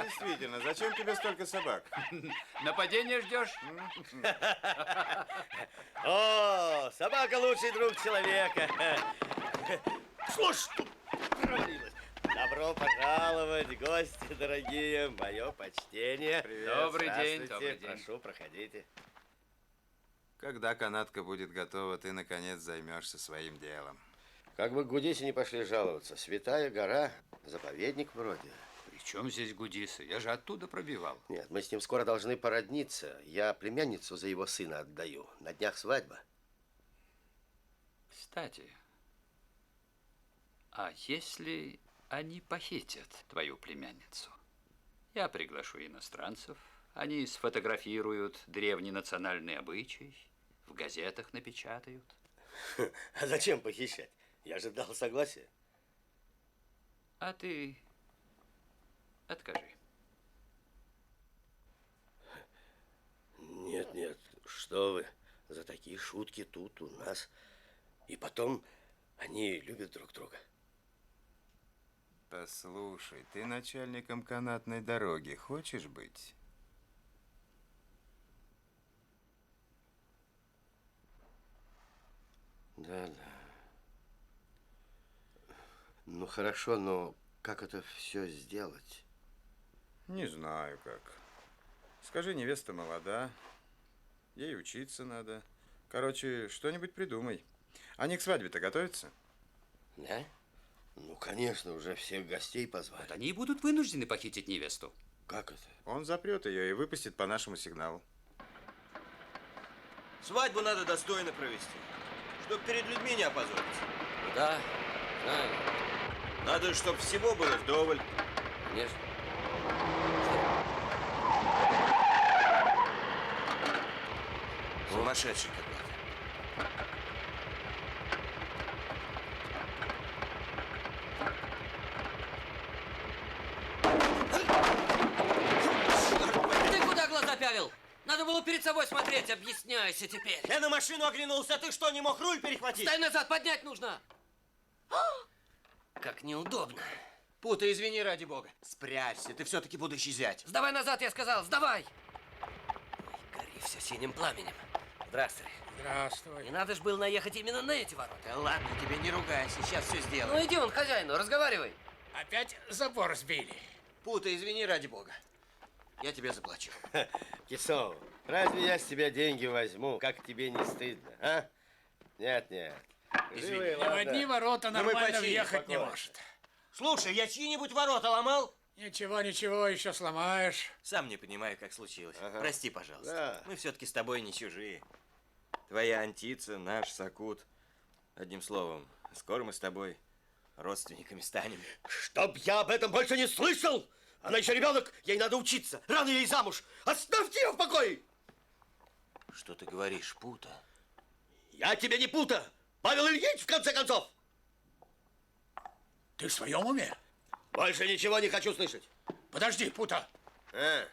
Действительно, зачем тебе столько собак? Нападение ждешь? О, собака лучший друг человека. Слушай, тут провалилось. Добро пожаловать, гости дорогие. Мое почтение. Привет. Добрый день, Здравствуйте. добрый день. Прошу, проходите. Когда канатка будет готова, ты, наконец, займешься своим делом. Как бы к Гудисе не пошли жаловаться. Святая гора, заповедник вроде. При чем здесь Гудисы? Я же оттуда пробивал. Нет, мы с ним скоро должны породниться. Я племянницу за его сына отдаю. На днях свадьба. Кстати, а если они похитят твою племянницу? Я приглашу иностранцев, они сфотографируют древний национальный обычай, в газетах напечатают. А зачем похищать? Я же дал согласие. А ты откажи. Нет, нет, что вы. За такие шутки тут у нас. И потом они любят друг друга. Послушай, ты начальником канатной дороги хочешь быть? Да, да. Ну хорошо, но как это все сделать? Не знаю как. Скажи, невеста молода, ей учиться надо. Короче, что-нибудь придумай. Они к свадьбе-то готовятся? Да? Ну, конечно, уже всех гостей позвали. Вот они и будут вынуждены похитить невесту. Как это? Он запрет ее и выпустит по нашему сигналу. Свадьбу надо достойно провести, чтобы перед людьми не опозориться. Да, знаю. Надо, чтобы всего было вдоволь. Конечно. Сумасшедший какой-то. Ты куда глаза пялил? Надо было перед собой смотреть, объясняйся теперь. Я на машину оглянулся, а ты что, не мог руль перехватить? Стай назад, поднять нужно. Как неудобно. Пута, извини ради бога. Спрячься, ты все-таки будущий зять. Сдавай назад, я сказал, сдавай. Ой, гори все синим пламенем. Здравствуй. Здравствуй. Не надо ж было наехать именно на эти ворота. Да ладно тебе, не ругайся, сейчас все сделаю. Ну иди вон, хозяину, разговаривай. Опять забор сбили. Пута, извини ради бога. Я тебе заплачу. Кисов, разве я с тебя деньги возьму? Как тебе не стыдно, а? Нет, нет. Извини. Живы, Ни в одни ворота Ну, мы нормально починим, въехать не спокойно. может. Слушай, я чьи-нибудь ворота ломал? Ничего, ничего, еще сломаешь. Сам не понимаю, как случилось. Ага. Прости, пожалуйста. Да. Мы все-таки с тобой не чужие. Твоя Антица, наш Сакут. Одним словом, скоро мы с тобой родственниками станем. Чтоб я об этом больше не слышал! Она еще ребенок, ей надо учиться. Рано ей замуж. Оставьте ее в покое! Что ты говоришь, Пута? Я тебе не Пута! Павел Ильич, в конце концов! Ты в своем уме? Больше ничего не хочу слышать. Подожди, Пута. А?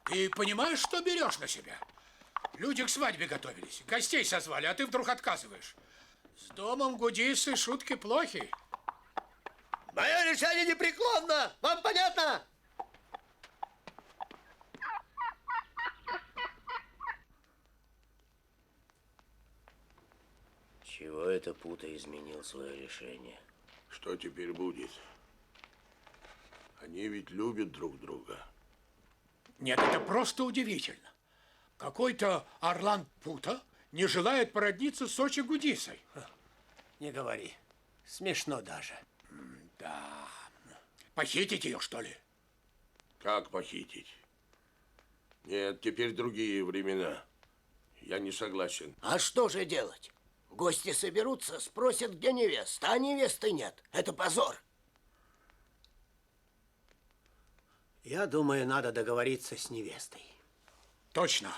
Ты понимаешь, что берешь на себя? Люди к свадьбе готовились, гостей созвали, а ты вдруг отказываешь. С домом Гудисы шутки плохи. Мое решение непреклонно! Вам понятно? Чего это Пута изменил свое решение? Что теперь будет? Они ведь любят друг друга. Нет, это просто удивительно. Какой-то Орлан Пута не желает породниться с Очи Гудисой. Не говори. Смешно даже. Да. Похитить ее, что ли? Как похитить? Нет, теперь другие времена. Я не согласен. А что же делать? Гости соберутся, спросят, где невеста, а невесты нет. Это позор. Я думаю, надо договориться с невестой. Точно.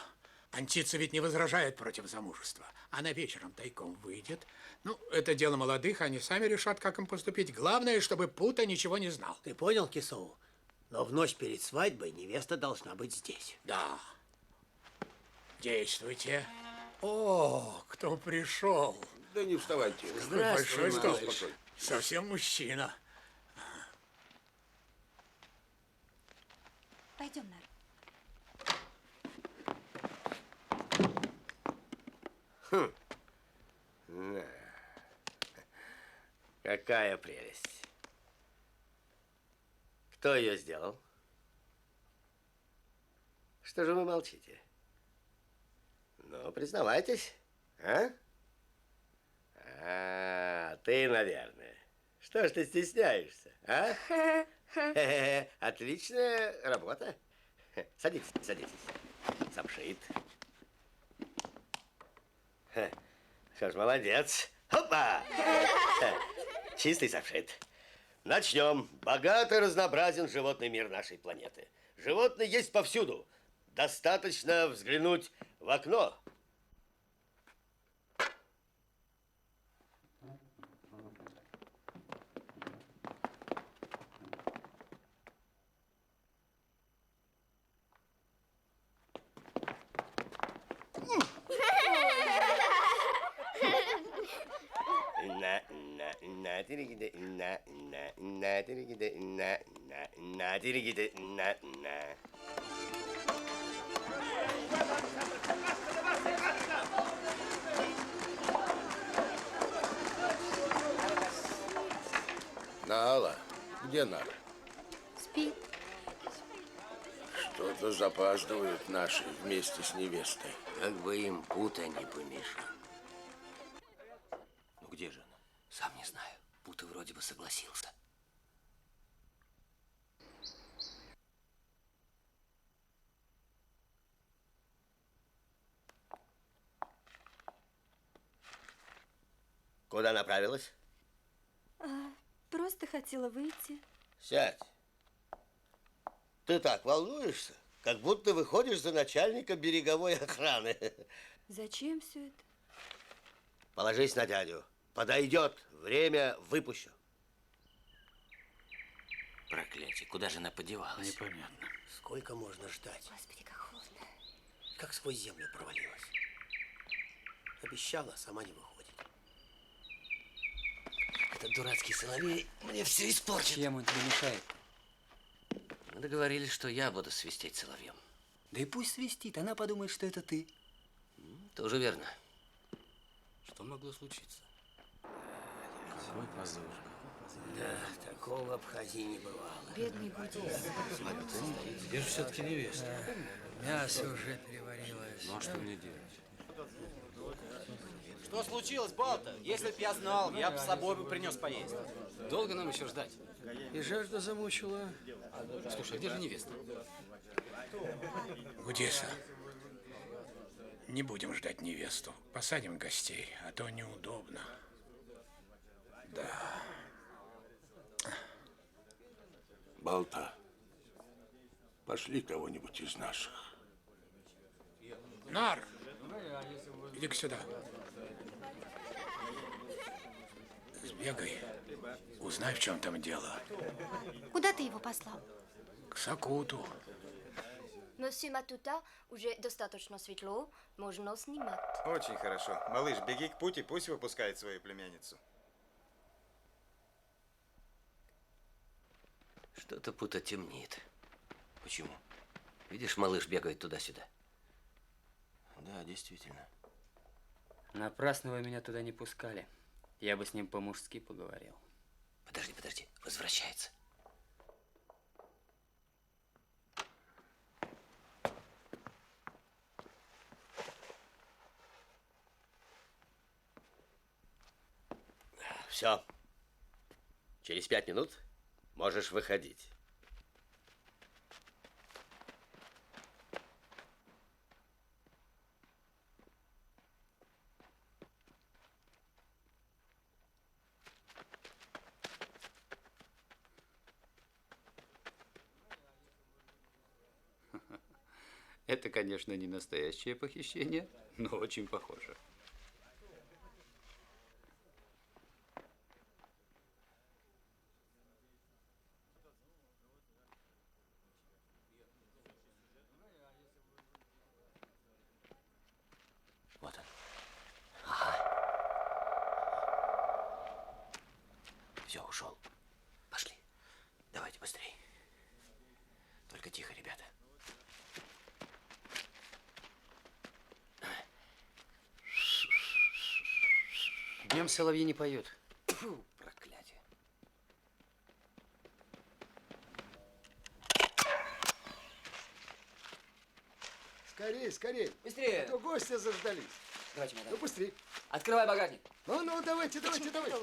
Антица ведь не возражает против замужества. Она вечером тайком выйдет. Ну, это дело молодых, они сами решат, как им поступить. Главное, чтобы Пута ничего не знал. Ты понял, Кисоу? Но в ночь перед свадьбой невеста должна быть здесь. Да. Действуйте. О, кто пришел? Да не вставайте. Большой стол. малыш. Совсем мужчина. Пойдем, Нар. Да. Какая прелесть. Кто ее сделал? Что же вы молчите? Ну, признавайтесь, а? Ты, наверное. Что ж ты стесняешься, а? Отличная работа. Садитесь, садитесь. Самшит. Что ж, молодец. Хопа! Чистый самшит. Начнем. Богат и разнообразен животный мир нашей планеты. Животные есть повсюду. Достаточно взглянуть в окно. Нала, где Нар? Спит. Что-то запаздывают наши вместе с невестой. Как бы им Пута не помешал. Ну где же она? Сам не знаю. Пута вроде бы согласился. Куда направилась? Просто хотела выйти. Сядь. Ты так волнуешься, как будто выходишь за начальника береговой охраны. Зачем все это? Положись на дядю. Подойдет время, выпущу. Проклятие, куда же она подевалась? Непонятно. Сколько можно ждать? Господи, как холодно. Как сквозь землю провалилась. Обещала, сама не выходит. Этот дурацкий соловей мне все испортит. Чем он тебе мешает? Мы договорились, что я буду свистеть соловьем. Да и пусть свистит, она подумает, что это ты. Тоже верно. Что могло случиться? Какой позор. Да, такого в Абхазии не бывало. Бедный Гудис. Где же все-таки невеста? Мясо уже переварилось. Ну а что мне делать? Что случилось, Балта? Если б я знал, я бы с собой бы принес поесть. Долго нам еще ждать? И жажда замучила. Слушай, а где же невеста? Гудиса, не будем ждать невесту. Посадим гостей, а то неудобно. Да. Балта, пошли кого-нибудь из наших. Нар, иди-ка сюда. Сбегай, узнай, в чем там дело. Куда ты его послал? К Сакуту. Monsieur Матута, уже достаточно светло, можно снимать. Очень хорошо. Малыш, беги к Путе, пусть выпускает свою племянницу. Что-то Пута темнеет. Почему? Видишь, малыш бегает туда-сюда. Да, действительно. Напрасно вы меня туда не пускали. Я бы с ним по-мужски поговорил. Подожди, подожди. Возвращается. Все. Через 5 минут можешь выходить. Это, конечно, не настоящее похищение, но очень похоже. Вот он. Ага. Все, ушел. Пошли. Давайте быстрее. Только тихо, ребята. Днем соловьи не поют. Фу, проклятие. Скорей, скорей. Быстрее. А то гости заждались. Давайте, мадам. Ну, быстрей. Открывай багажник. Ну, давайте, давайте, давайте.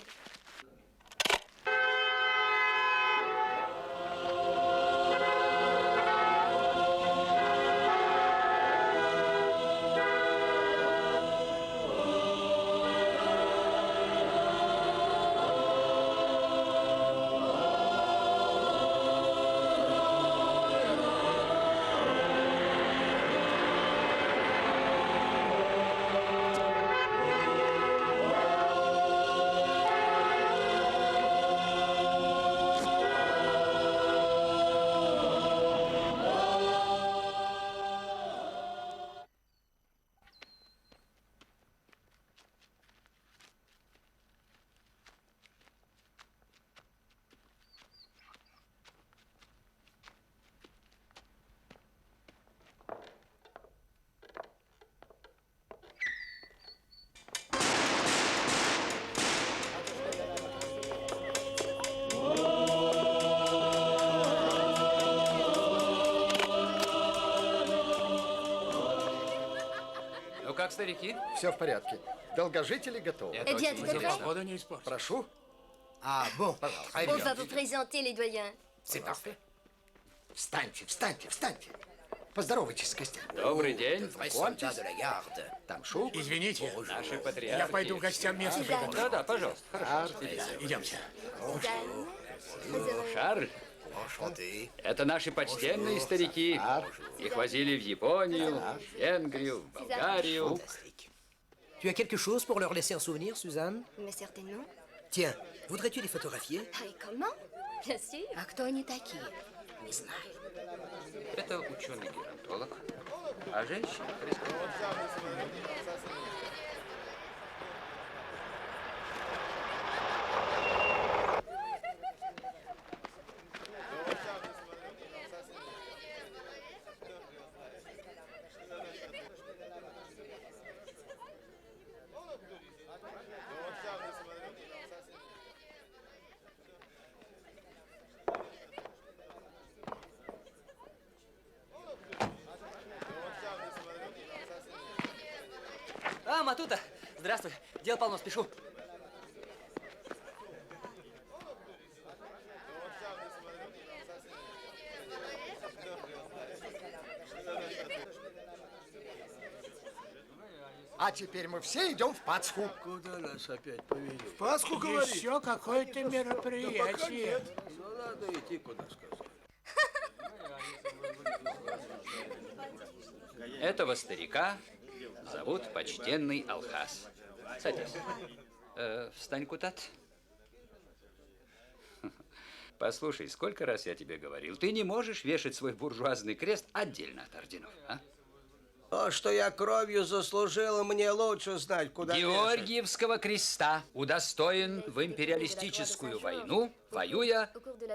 Ну как, старики? Все в порядке. Долгожители готовы. Это очень интересно. Погоду не испортить. Прошу. Ah bon, Пожалуйста. on va vous présenter les doyens. C'est parfait. Встаньте, встаньте, встаньте. Поздоровайтесь с гостями. Добрый день. Знакомьтесь. Там Шук. Извините, Наши патриархи. я пойду к гостям место приготовлю. Да-да, пожалуйста. Хорошо. Идемте. Шарль, это наши почтенные старики. Их возили в Японию, в Венгрию, в Болгарию. Tu as quelque chose pour leur laisser un souvenir, Suzanne? Mais certainement. Tiens, voudrais-tu les photographier? Ah, et comment? Bien sûr. А кто они такие? Не знаю. Это ученый-геронтолог, а женщина А, Матута, здравствуй. Дел полно, спешу. А теперь мы все идем в Пасху. Куда нас опять поведет? В Пасху, говорит. Еще какое-то мероприятие. Ну, надо идти, куда сказать. Этого старика зовут почтенный Алхас. Садись. Встань, Кутат. Послушай, сколько раз я тебе говорил, ты не можешь вешать свой буржуазный крест отдельно от орденов, а? То, что я кровью заслужил, мне лучше знать, куда Георгиевского креста удостоен в империалистическую войну, воюя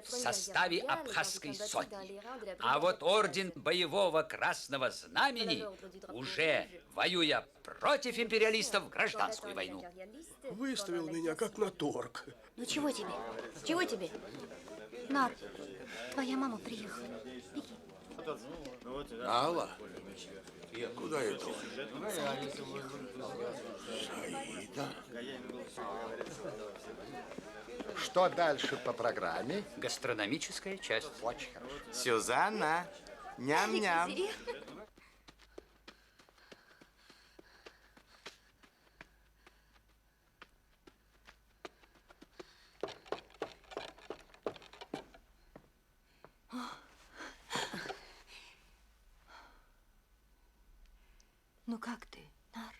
в составе Абхазской сотни. А вот орден боевого красного знамени уже воюя против империалистов в гражданскую войну. Выставил меня как на торг. Ну чего тебе? Чего тебе? Нар, твоя мама приехала. Беги. Алла, куда это? Саида. Что дальше по программе? Гастрономическая часть. Очень хорошо. Сюзанна, ням-ням. Ну как ты, Нар?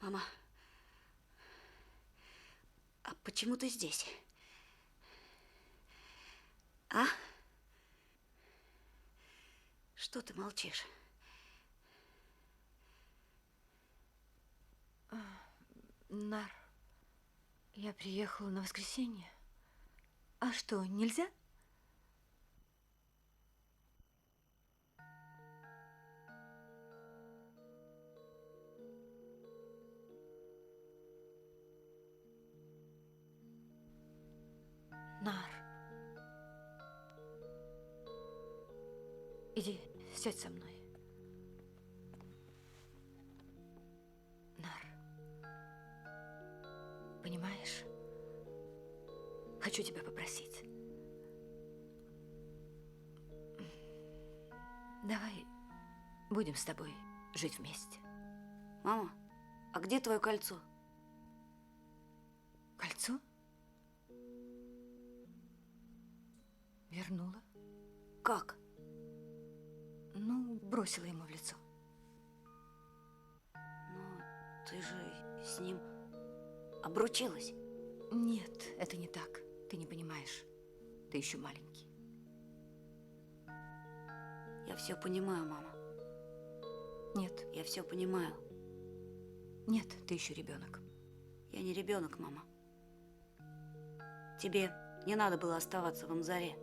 Мама, а почему ты здесь? А? Что ты молчишь? Нар, я приехала на воскресенье. А что, нельзя? Нар. Иди, сядь со мной. Нар. Понимаешь? Хочу тебя попросить. Давай будем с тобой жить вместе. Мама, а где твое кольцо? Кольцо? Вернула. Как? Ну, бросила ему в лицо. Но ты же с ним обручилась. Нет, это не так. Ты не понимаешь. Ты еще маленький. Я все понимаю, мама. Нет. Я все понимаю. Нет, ты еще ребенок. Я не ребенок, мама. Тебе не надо было оставаться в Амзаре.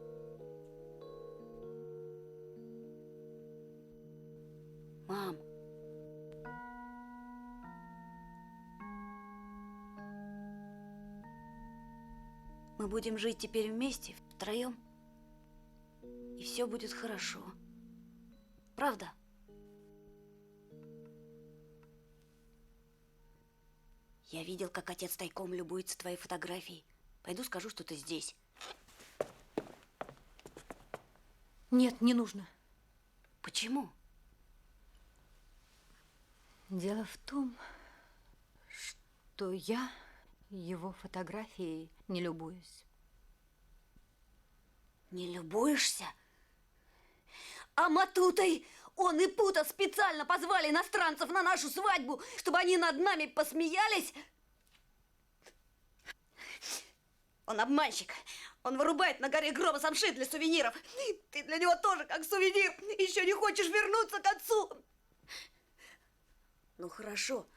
Мам. Мы будем жить теперь вместе, втроем. И все будет хорошо. Правда? Я видел, как отец тайком любуется твоей фотографией. Пойду скажу, что ты здесь. Нет, не нужно. Почему? Дело в том, что я его фотографией не любуюсь. Не любуешься? А Матутой он и Пута специально позвали иностранцев на нашу свадьбу, чтобы они над нами посмеялись? Он обманщик. Он вырубает на горе грома самшит для сувениров. Ты для него тоже как сувенир. Еще не хочешь вернуться к отцу. Ну хорошо,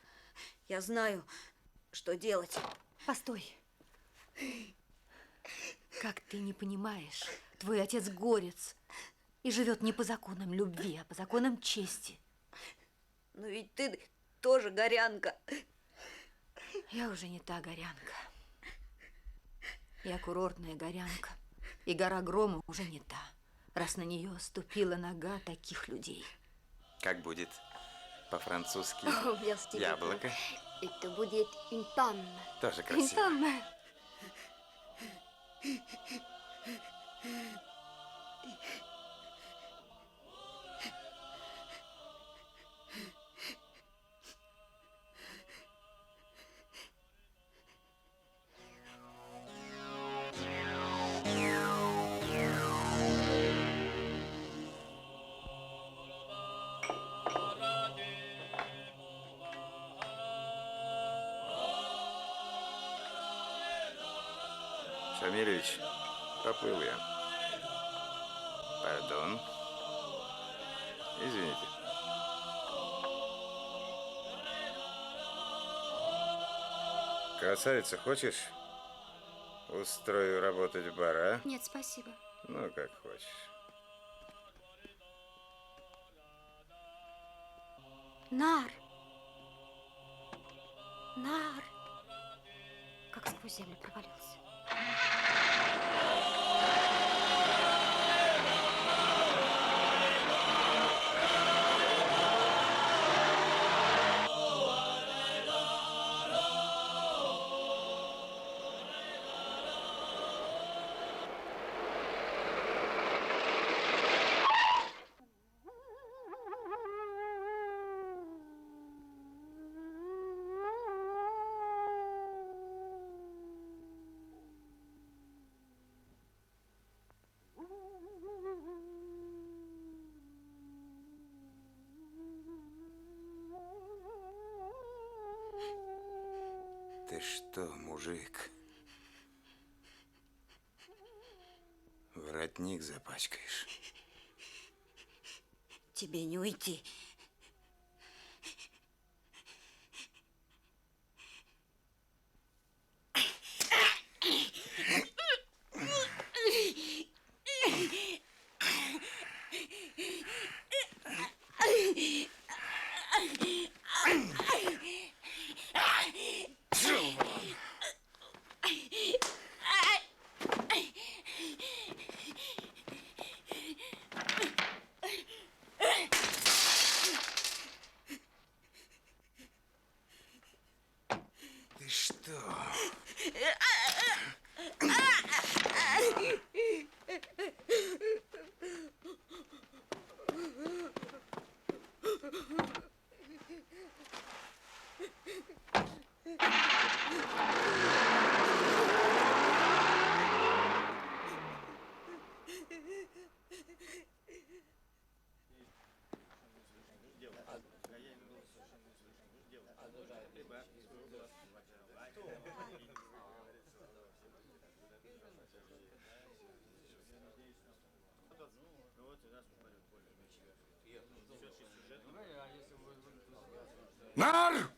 я знаю, что делать. Постой. Как ты не понимаешь, твой отец горец и живет не по законам любви, а по законам чести. Но ведь ты тоже горянка. Я уже не та горянка. Я курортная горянка. И гора Грома уже не та, раз на нее ступила нога таких людей. Как будет по-французски О, merci яблоко? Это будет une pomme. Тоже Une красиво. pomme. Шамилевич, поплыл я. Пардон. Извините. Красавица, хочешь? Устрою работать в бар, а? Нет, спасибо. Ну, как хочешь. Нар. Нар. как сквозь землю провалился. Ты что, мужик? Воротник запачкаешь. Тебе не уйти. Ты что? Нар!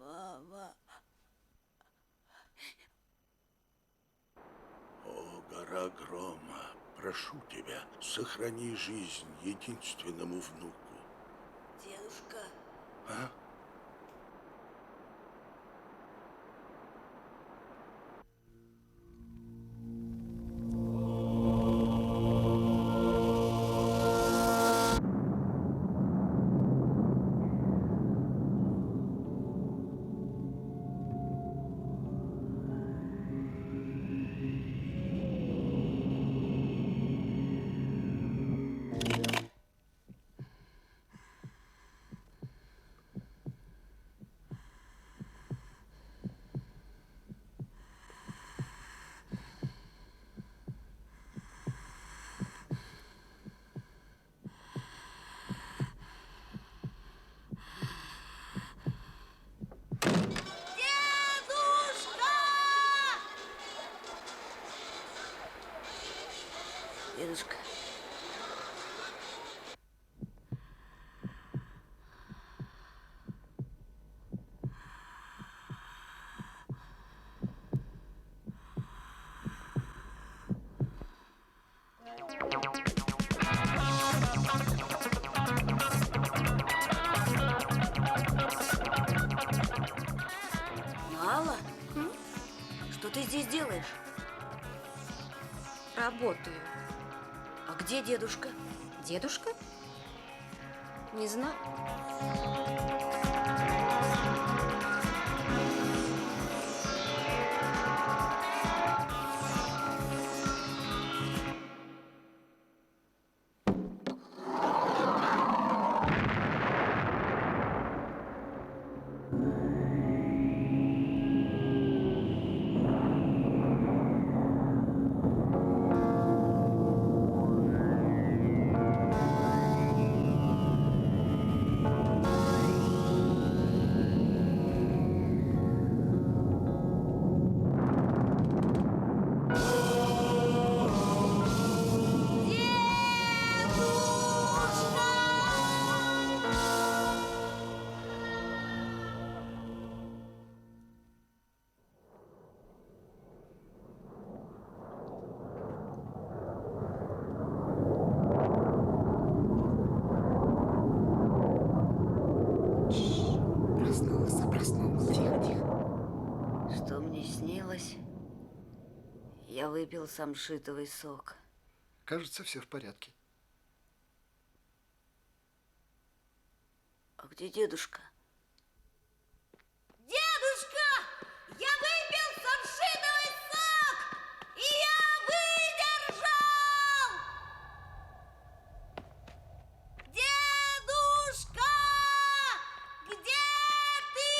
Мама. О, гора грома, прошу тебя, сохрани жизнь единственному внуку. Дедушка. А? Дедушка. Мало? Что ты здесь делаешь? Работаю. А где дедушка? Дедушка? Не знаю. Проснулся. Тихо, тихо. Что мне снилось? Я выпил самшитовый сок. Кажется, все в порядке. А где дедушка? Дедушка! Я выпил самшитовый сок! И я выдержал! Дедушка! Где ты?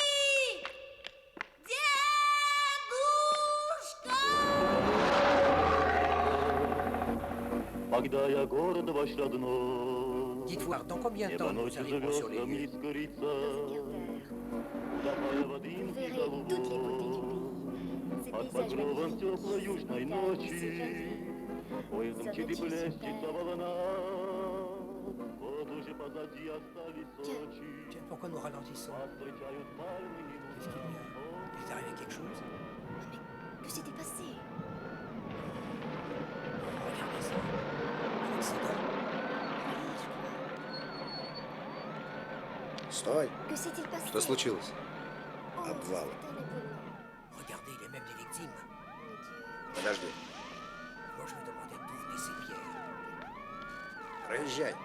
Дедушка! Когда я город ваш родной, Dites voir, dans combien de temps nous arriverons sur les lieux? Vous verrez toutes les beautés du pays. Ces paysages magnifiques, Tiens, pourquoi nous ralentissons? Qu'est-ce qu'il y a? Il est arrivé quelque chose? Que s'était passé? Regardez ça. Un accident. Стой! Que s'est-il passé? Что случилось? Обвал. Regardez, il y a même des victimes. Подожди. Moi, je me demandais d'où venaient ces pierres. Проезжай.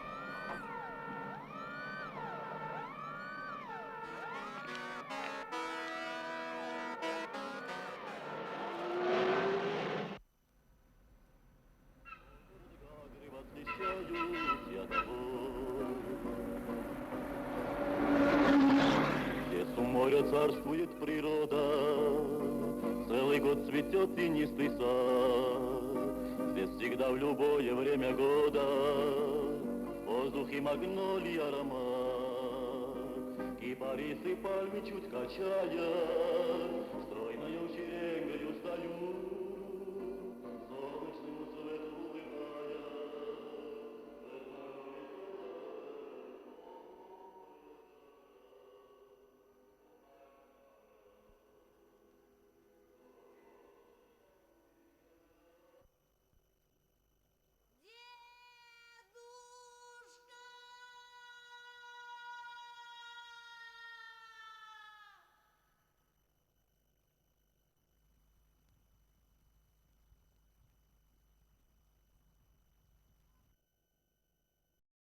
Здесь у моря царствует природа, целый год цветет тенистый сад. Здесь всегда в любое время года воздух и магнолий аромат. Кипарисы пальмы чуть качая,